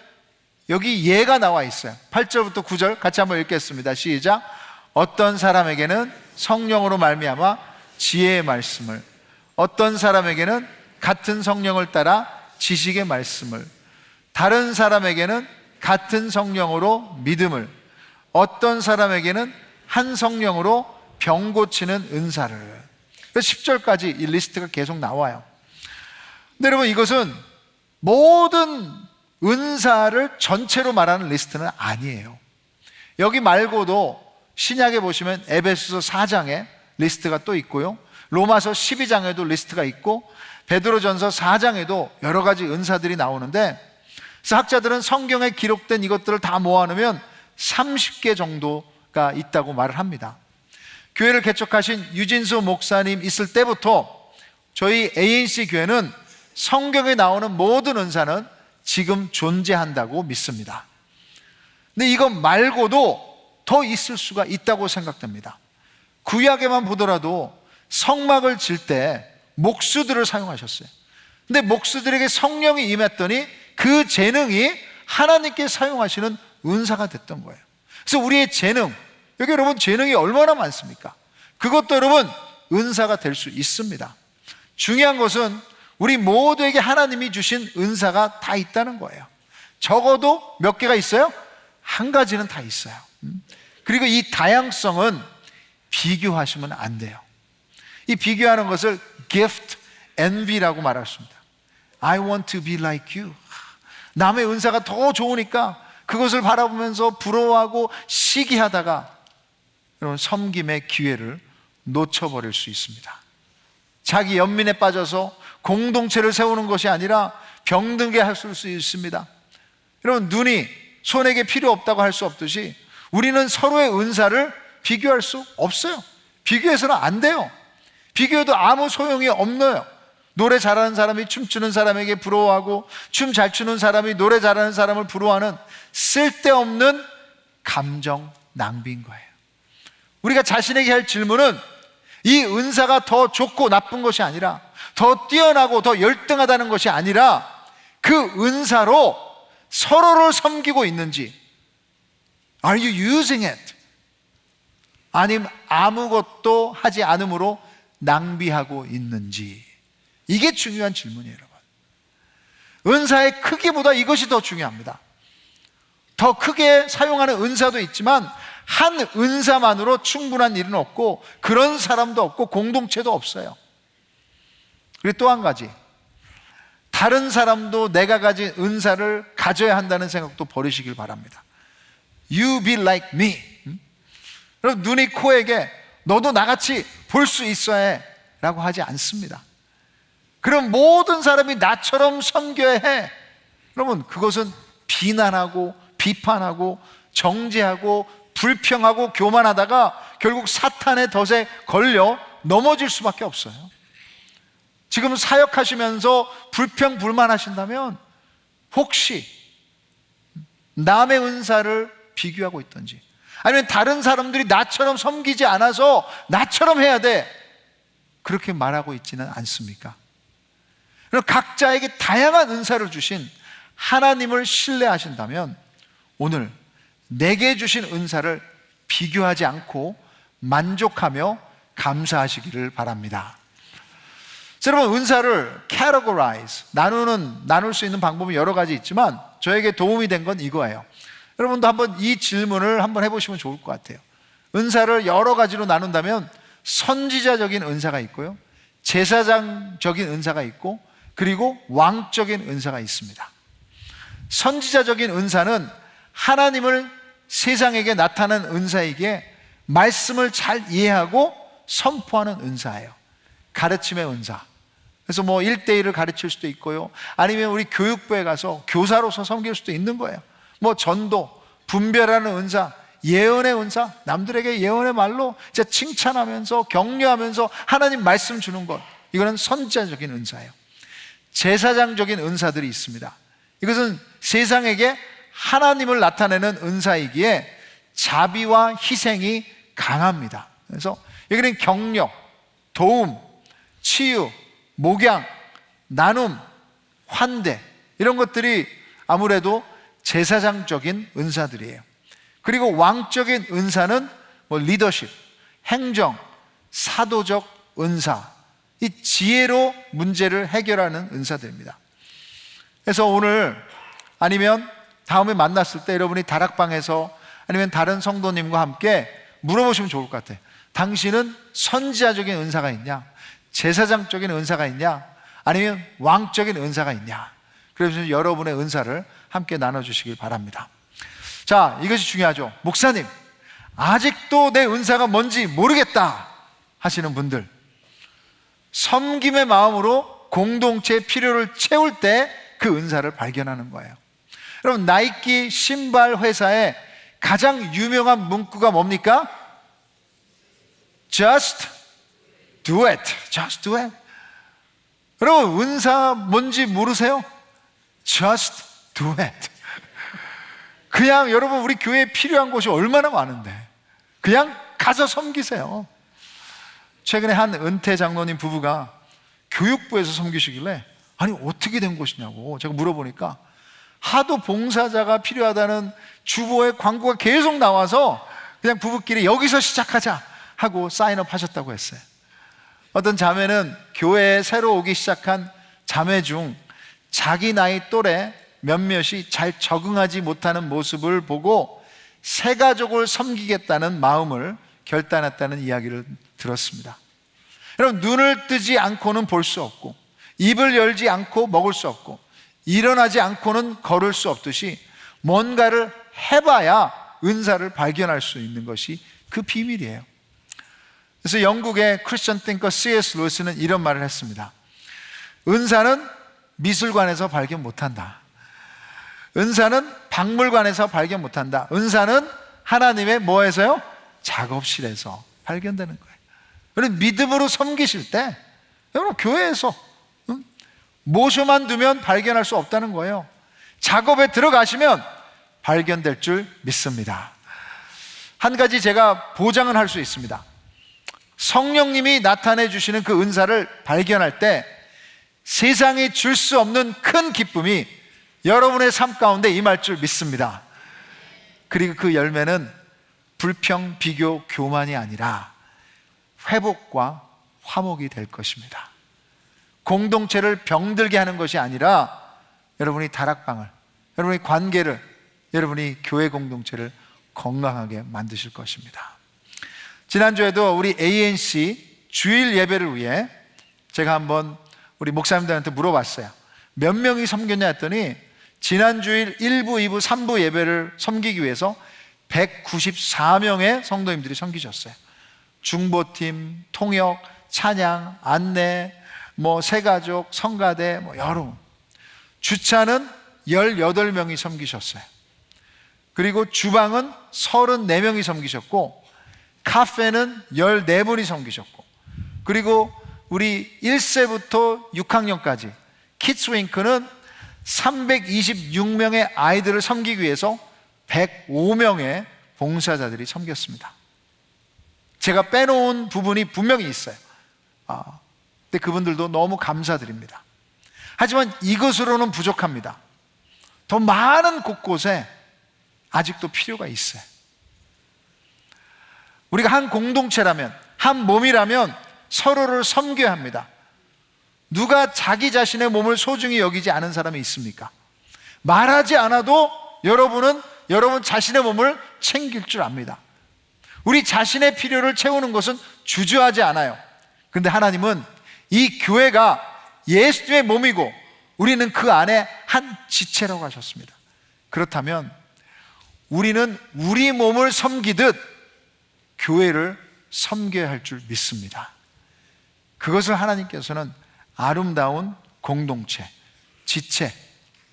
여기 예가 나와 있어요. 8절부터 9절 같이 한번 읽겠습니다. 시작. 어떤 사람에게는 성령으로 말미암아 지혜의 말씀을, 어떤 사람에게는 같은 성령을 따라 지식의 말씀을, 다른 사람에게는 같은 성령으로 믿음을, 어떤 사람에게는 한 성령으로 병 고치는 은사를. 10절까지 이 리스트가 계속 나와요. 근데 여러분, 이것은 모든 은사를 전체로 말하는 리스트는 아니에요. 여기 말고도 신약에 보시면 에베소서 4장에 리스트가 또 있고요, 로마서 12장에도 리스트가 있고 베드로전서 4장에도 여러 가지 은사들이 나오는데, 그래서 학자들은 성경에 기록된 이것들을 다 모아놓으면 30개 정도가 있다고 말을 합니다. 교회를 개척하신 유진수 목사님 있을 때부터 저희 ANC 교회는 성경에 나오는 모든 은사는 지금 존재한다고 믿습니다. 근데 이것 말고도 더 있을 수가 있다고 생각됩니다. 구약에만 보더라도 성막을 질 때 목수들을 사용하셨어요. 근데 목수들에게 성령이 임했더니 그 재능이 하나님께 사용하시는 은사가 됐던 거예요. 그래서 우리의 재능, 여기 여러분 재능이 얼마나 많습니까? 그것도 여러분 은사가 될 수 있습니다. 중요한 것은 우리 모두에게 하나님이 주신 은사가 다 있다는 거예요. 적어도 몇 개가 있어요? 한 가지는 다 있어요. 그리고 이 다양성은 비교하시면 안 돼요. 이 비교하는 것을 gift envy라고 말했습니다. I want to be like you. 남의 은사가 더 좋으니까 그것을 바라보면서 부러워하고 시기하다가 여러분 섬김의 기회를 놓쳐버릴 수 있습니다. 자기 연민에 빠져서 공동체를 세우는 것이 아니라 병들게 할 수 있습니다. 여러분, 눈이 손에게 필요 없다고 할 수 없듯이 우리는 서로의 은사를 비교할 수 없어요. 비교해서는 안 돼요. 비교해도 아무 소용이 없어요. 노래 잘하는 사람이 춤추는 사람에게 부러워하고 춤 잘 추는 사람이 노래 잘하는 사람을 부러워하는 쓸데없는 감정 낭비인 거예요. 우리가 자신에게 할 질문은 이 은사가 더 좋고 나쁜 것이 아니라, 더 뛰어나고 더 열등하다는 것이 아니라 그 은사로 서로를 섬기고 있는지, Are you using it? 아니면 아무것도 하지 않음으로 낭비하고 있는지, 이게 중요한 질문이에요, 여러분. 은사의 크기보다 이것이 더 중요합니다. 더 크게 사용하는 은사도 있지만 한 은사만으로 충분한 일은 없고 그런 사람도 없고 공동체도 없어요. 그리고 또 한 가지, 다른 사람도 내가 가진 은사를 가져야 한다는 생각도 버리시길 바랍니다. You be like me. 여러분, 눈이 코에게 너도 나같이 볼 수 있어야 해 라고 하지 않습니다. 그럼 모든 사람이 나처럼 섬겨야 해. 여러분, 그것은 비난하고 비판하고 정죄하고 불평하고 교만하다가 결국 사탄의 덫에 걸려 넘어질 수밖에 없어요. 지금 사역하시면서 불평 불만하신다면 혹시 남의 은사를 비교하고 있던지, 아니면 다른 사람들이 나처럼 섬기지 않아서 나처럼 해야 돼, 그렇게 말하고 있지는 않습니까? 그럼 각자에게 다양한 은사를 주신 하나님을 신뢰하신다면 오늘 내게 주신 은사를 비교하지 않고 만족하며 감사하시기를 바랍니다. 여러분, 은사를 categorize, 나눌 수 있는 방법이 여러 가지 있지만 저에게 도움이 된 건 이거예요. 여러분도 한번 이 질문을 한번 해보시면 좋을 것 같아요. 은사를 여러 가지로 나눈다면 선지자적인 은사가 있고요, 제사장적인 은사가 있고, 그리고 왕적인 은사가 있습니다. 선지자적인 은사는 하나님을 세상에게 나타낸 은사이기에 말씀을 잘 이해하고 선포하는 은사예요. 가르침의 은사. 그래서 뭐 1대1을 가르칠 수도 있고요, 아니면 우리 교육부에 가서 교사로서 섬길 수도 있는 거예요. 뭐 전도, 분별하는 은사, 예언의 은사, 남들에게 예언의 말로 진짜 칭찬하면서 격려하면서 하나님 말씀 주는 것, 이거는 선지자적인 은사예요. 제사장적인 은사들이 있습니다. 이것은 세상에게 하나님을 나타내는 은사이기에 자비와 희생이 강합니다. 그래서 여기는 격려, 도움, 치유, 목양, 나눔, 환대, 이런 것들이 아무래도 제사장적인 은사들이에요. 그리고 왕적인 은사는 뭐 리더십, 행정, 사도적 은사, 이 지혜로 문제를 해결하는 은사들입니다. 그래서 오늘 아니면 다음에 만났을 때 여러분이 다락방에서 아니면 다른 성도님과 함께 물어보시면 좋을 것 같아요. 당신은 선지자적인 은사가 있냐? 제사장적인 은사가 있냐? 아니면 왕적인 은사가 있냐? 그래서 여러분의 은사를 함께 나눠주시길 바랍니다. 자, 이것이 중요하죠. 목사님, 아직도 내 은사가 뭔지 모르겠다 하시는 분들, 섬김의 마음으로 공동체의 필요를 채울 때 그 은사를 발견하는 거예요. 여러분, 나이키 신발 회사의 가장 유명한 문구가 뭡니까? Just do it. Just do it. 여러분, 은사 뭔지 모르세요? Just do it. 그냥 여러분, 우리 교회에 필요한 곳이 얼마나 많은데 그냥 가서 섬기세요. 최근에 한 은퇴 장로님 부부가 교육부에서 섬기시길래 아니 어떻게 된 것이냐고 제가 물어보니까 하도 봉사자가 필요하다는 주보에 광고가 계속 나와서 그냥 부부끼리 여기서 시작하자 하고 사인업 하셨다고 했어요. 어떤 자매는 교회에 새로 오기 시작한 자매 중 자기 나이 또래 몇몇이 잘 적응하지 못하는 모습을 보고 새 가족을 섬기겠다는 마음을 결단했다는 이야기를 들었습니다. 여러분, 눈을 뜨지 않고는 볼 수 없고, 입을 열지 않고 먹을 수 없고, 일어나지 않고는 걸을 수 없듯이 뭔가를 해봐야 은사를 발견할 수 있는 것이 그 비밀이에요. 그래서 영국의 크리스천 띵커 C.S. 루이스는 이런 말을 했습니다. 은사는 미술관에서 발견 못한다. 은사는 박물관에서 발견 못한다. 은사는 하나님의 뭐에서요? 작업실에서 발견되는 거예요. 여러분, 믿음으로 섬기실 때 여러분 교회에서 모셔만 두면 발견할 수 없다는 거예요. 작업에 들어가시면 발견될 줄 믿습니다. 한 가지 제가 보장은 할 수 있습니다. 성령님이 나타내 주시는 그 은사를 발견할 때 세상이 줄 수 없는 큰 기쁨이 여러분의 삶 가운데 임할 줄 믿습니다. 그리고 그 열매는 불평, 비교, 교만이 아니라 회복과 화목이 될 것입니다. 공동체를 병들게 하는 것이 아니라 여러분이 다락방을, 여러분이 관계를, 여러분이 교회 공동체를 건강하게 만드실 것입니다. 지난주에도 우리 ANC 주일 예배를 위해 제가 한번 우리 목사님들한테 물어봤어요. 몇 명이 섬겼냐 했더니 지난주일 1부, 2부, 3부 예배를 섬기기 위해서 194명의 성도님들이 섬기셨어요. 중보팀, 통역, 찬양, 안내, 새가족, 성가대, 여러. 주차는 18명이 섬기셨어요. 그리고 주방은 34명이 섬기셨고, 카페는 14분이 섬기셨고, 그리고 우리 1세부터 6학년까지 키ds윙크는 326명의 아이들을 섬기기 위해서 105명의 봉사자들이 섬겼습니다. 제가 빼놓은 부분이 분명히 있어요. 근데 그분들도 너무 감사드립니다. 하지만 이것으로는 부족합니다. 더 많은 곳곳에 아직도 필요가 있어요. 우리가 한 공동체라면, 한 몸이라면 서로를 섬겨야 합니다. 누가 자기 자신의 몸을 소중히 여기지 않은 사람이 있습니까? 말하지 않아도 여러분은 여러분 자신의 몸을 챙길 줄 압니다. 우리 자신의 필요를 채우는 것은 주저하지 않아요. 그런데 하나님은 이 교회가 예수님의 몸이고 우리는 그 안에 한 지체라고 하셨습니다. 그렇다면 우리는 우리 몸을 섬기듯 교회를 섬겨야 할 줄 믿습니다. 그것을 하나님께서는 아름다운 공동체, 지체,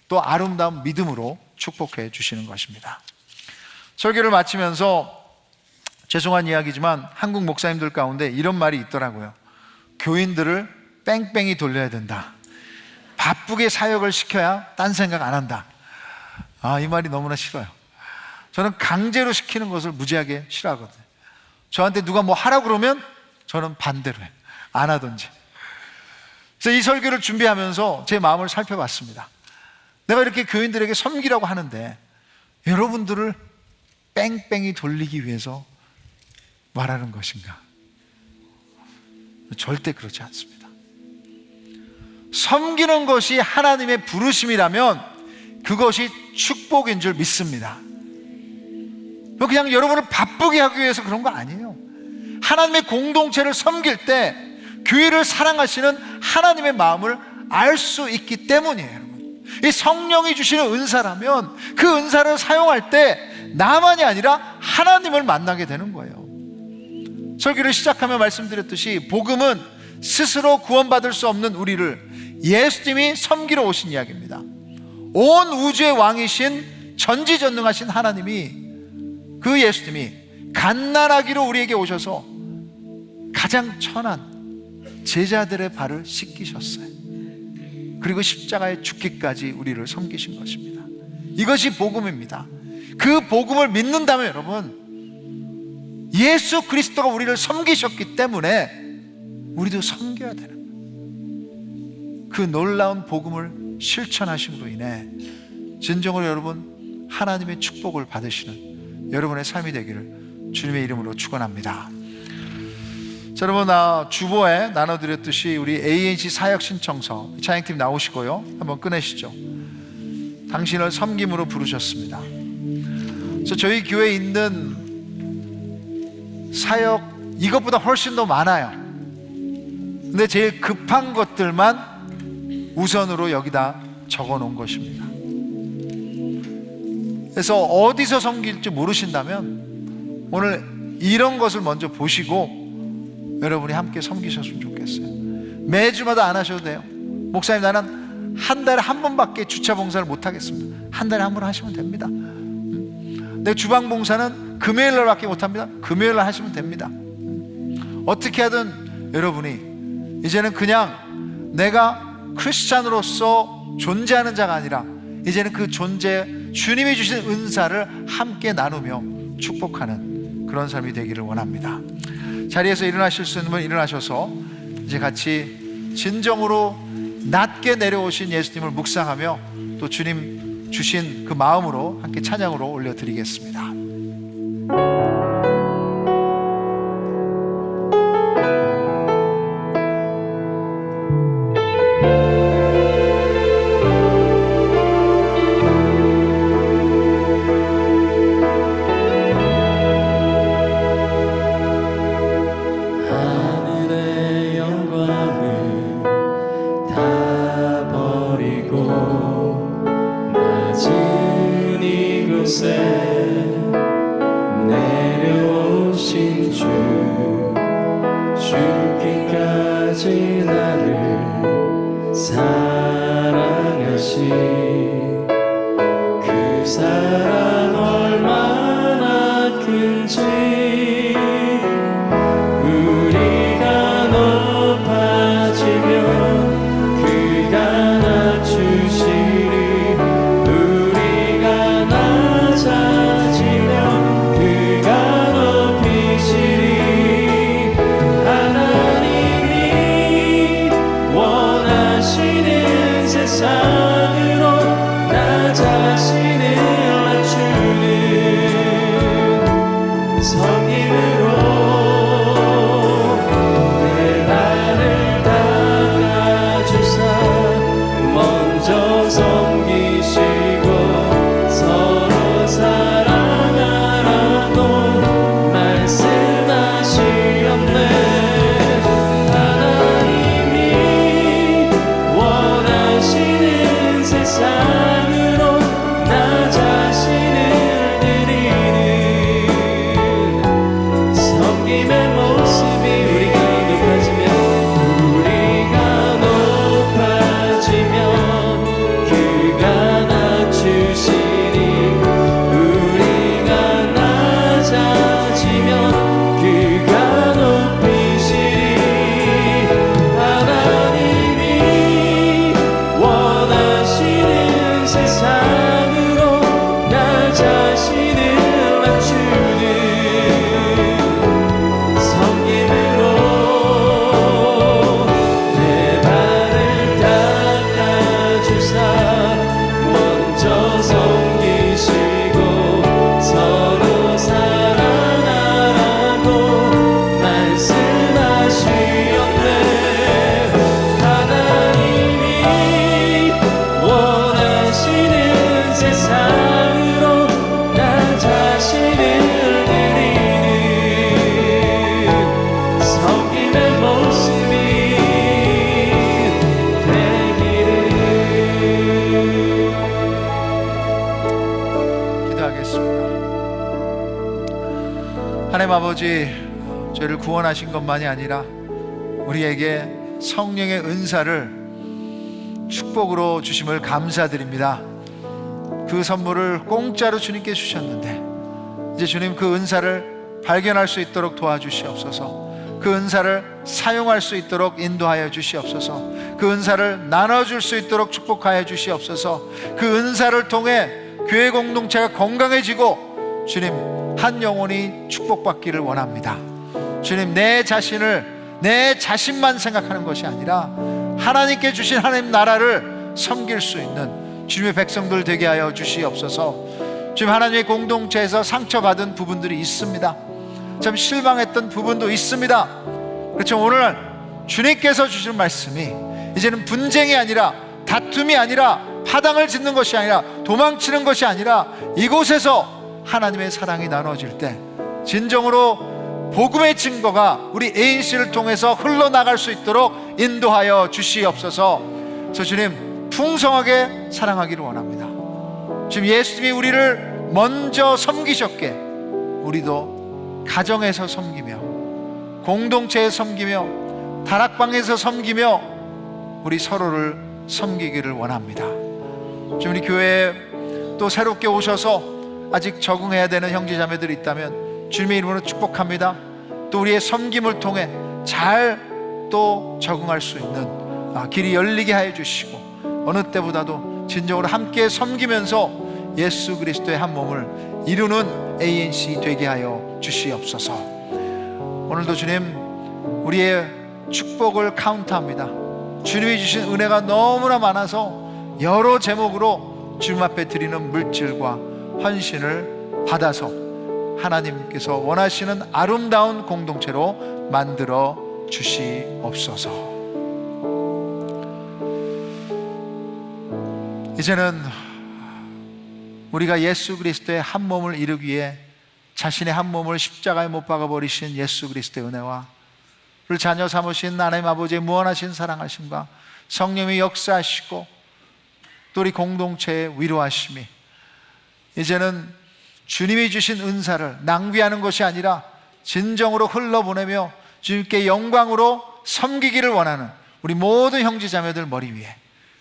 또 아름다운 믿음으로 축복해 주시는 것입니다. 설교를 마치면서 죄송한 이야기지만 한국 목사님들 가운데 이런 말이 있더라고요. 교인들을 뺑뺑이 돌려야 된다. 바쁘게 사역을 시켜야 딴 생각 안 한다. 이 말이 너무나 싫어요. 저는 강제로 시키는 것을 무지하게 싫어하거든요. 저한테 누가 뭐 하라고 그러면 저는 반대로 해요. 안 하든지. 그래서 이 설교를 준비하면서 제 마음을 살펴봤습니다. 내가 이렇게 교인들에게 섬기라고 하는데 여러분들을 뺑뺑이 돌리기 위해서 말하는 것인가? 절대 그렇지 않습니다. 섬기는 것이 하나님의 부르심이라면 그것이 축복인 줄 믿습니다. 그냥 여러분을 바쁘게 하기 위해서 그런 거 아니에요. 하나님의 공동체를 섬길 때 교회를 사랑하시는 하나님의 마음을 알 수 있기 때문이에요. 여러분, 이 성령이 주시는 은사라면 그 은사를 사용할 때 나만이 아니라 하나님을 만나게 되는 거예요. 설교를 시작하며 말씀드렸듯이 복음은 스스로 구원받을 수 없는 우리를 예수님이 섬기러 오신 이야기입니다. 온 우주의 왕이신 전지전능하신 하나님이, 그 예수님이 갓난아기로 우리에게 오셔서 가장 천한 제자들의 발을 씻기셨어요. 그리고 십자가에 죽기까지 우리를 섬기신 것입니다. 이것이 복음입니다. 그 복음을 믿는다면 여러분, 예수 그리스도가 우리를 섬기셨기 때문에 우리도 섬겨야 되는 거예요. 그 놀라운 복음을 실천하심으로 인해 진정으로 여러분 하나님의 축복을 받으시는 여러분의 삶이 되기를 주님의 이름으로 축원합니다. 자, 여러분, 주보에 나눠드렸듯이 우리 ANC 사역 신청서 찬양팀 나오시고요, 한번 꺼내시죠. 당신을 섬김으로 부르셨습니다. 그래서 저희 교회에 있는 사역 이것보다 훨씬 더 많아요. 근데 제일 급한 것들만 우선으로 여기다 적어 놓은 것입니다. 그래서 어디서 섬길지 모르신다면 오늘 이런 것을 먼저 보시고 여러분이 함께 섬기셨으면 좋겠어요. 매주마다 안 하셔도 돼요. 목사님, 나는 한 달에 한 번밖에 주차 봉사를 못 하겠습니다. 한 달에 한 번 하시면 됩니다. 내 주방 봉사는 금요일 날밖에 못 합니다. 금요일 날 하시면 됩니다. 어떻게 하든 여러분이 이제는 그냥 내가 크리스찬으로서 존재하는 자가 아니라 이제는 그 존재, 주님이 주신 은사를 함께 나누며 축복하는 그런 삶이 되기를 원합니다. 자리에서 일어나실 수 있는 분 일어나셔서 이제 같이 진정으로 낮게 내려오신 예수님을 묵상하며 또 주님 주신 그 마음으로 함께 찬양으로 올려드리겠습니다. 죽기까지 나를 사랑하신 그 사랑 얼마나 큰지 우리가 높아지면 그가 낮추시리 우리가 낮아지면 그가 높이시리 하나님이 원하시는 세상으로 하나님 아버지, 저희를 구원하신 것만이 아니라 우리에게 성령의 은사를 축복으로 주심을 감사드립니다. 그 선물을 공짜로 주님께 주셨는데 이제 주님 그 은사를 발견할 수 있도록 도와주시옵소서. 그 은사를 사용할 수 있도록 인도하여 주시옵소서. 그 은사를 나눠줄 수 있도록 축복하여 주시옵소서. 그 은사를 통해 교회 공동체가 건강해지고 주님 한 영혼이 축복받기를 원합니다. 주님, 내 자신만 생각하는 것이 아니라 하나님께 주신 하나님 나라를 섬길 수 있는 주님의 백성들 되게 하여 주시옵소서. 지금 하나님의 공동체에서 상처받은 부분들이 있습니다. 참 실망했던 부분도 있습니다. 그렇죠. 오늘 주님께서 주신 말씀이 이제는 분쟁이 아니라, 다툼이 아니라, 파당을 짓는 것이 아니라, 도망치는 것이 아니라 이곳에서 하나님의 사랑이 나눠질 때 진정으로 복음의 증거가 우리 ANC를 통해서 흘러나갈 수 있도록 인도하여 주시옵소서. 저 주님 풍성하게 사랑하기를 원합니다. 지금 예수님이 우리를 먼저 섬기셨기에 우리도 가정에서 섬기며, 공동체에 섬기며, 다락방에서 섬기며 우리 서로를 섬기기를 원합니다. 지금 우리 교회에 또 새롭게 오셔서 아직 적응해야 되는 형제자매들이 있다면 주님의 이름으로 축복합니다. 또 우리의 섬김을 통해 잘 또 적응할 수 있는 길이 열리게 하여 주시고, 어느 때보다도 진정으로 함께 섬기면서 예수 그리스도의 한 몸을 이루는 ANC 되게 하여 주시옵소서. 오늘도 주님 우리의 축복을 카운트합니다. 주님이 주신 은혜가 너무나 많아서 여러 제목으로 주님 앞에 드리는 물질과 헌신을 받아서 하나님께서 원하시는 아름다운 공동체로 만들어 주시옵소서. 이제는 우리가 예수 그리스도의 한 몸을 이루기 위해 자신의 한 몸을 십자가에 못 박아 버리신 예수 그리스도의 은혜와 우리 자녀 삼으신 하나님 아버지의 무한하신 사랑하심과 성령의 역사하시고 또 우리 공동체의 위로하심이 이제는 주님이 주신 은사를 낭비하는 것이 아니라 진정으로 흘러보내며 주님께 영광으로 섬기기를 원하는 우리 모든 형제자매들 머리 위에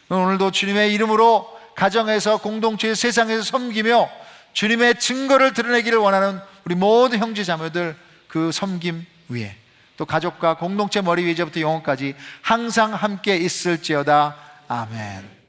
오늘도 주님의 이름으로 가정에서, 공동체의, 세상에서 섬기며 주님의 증거를 드러내기를 원하는 우리 모든 형제자매들 그 섬김 위에, 또 가족과 공동체 머리 위에 이제부터 영원까지 항상 함께 있을지어다. 아멘.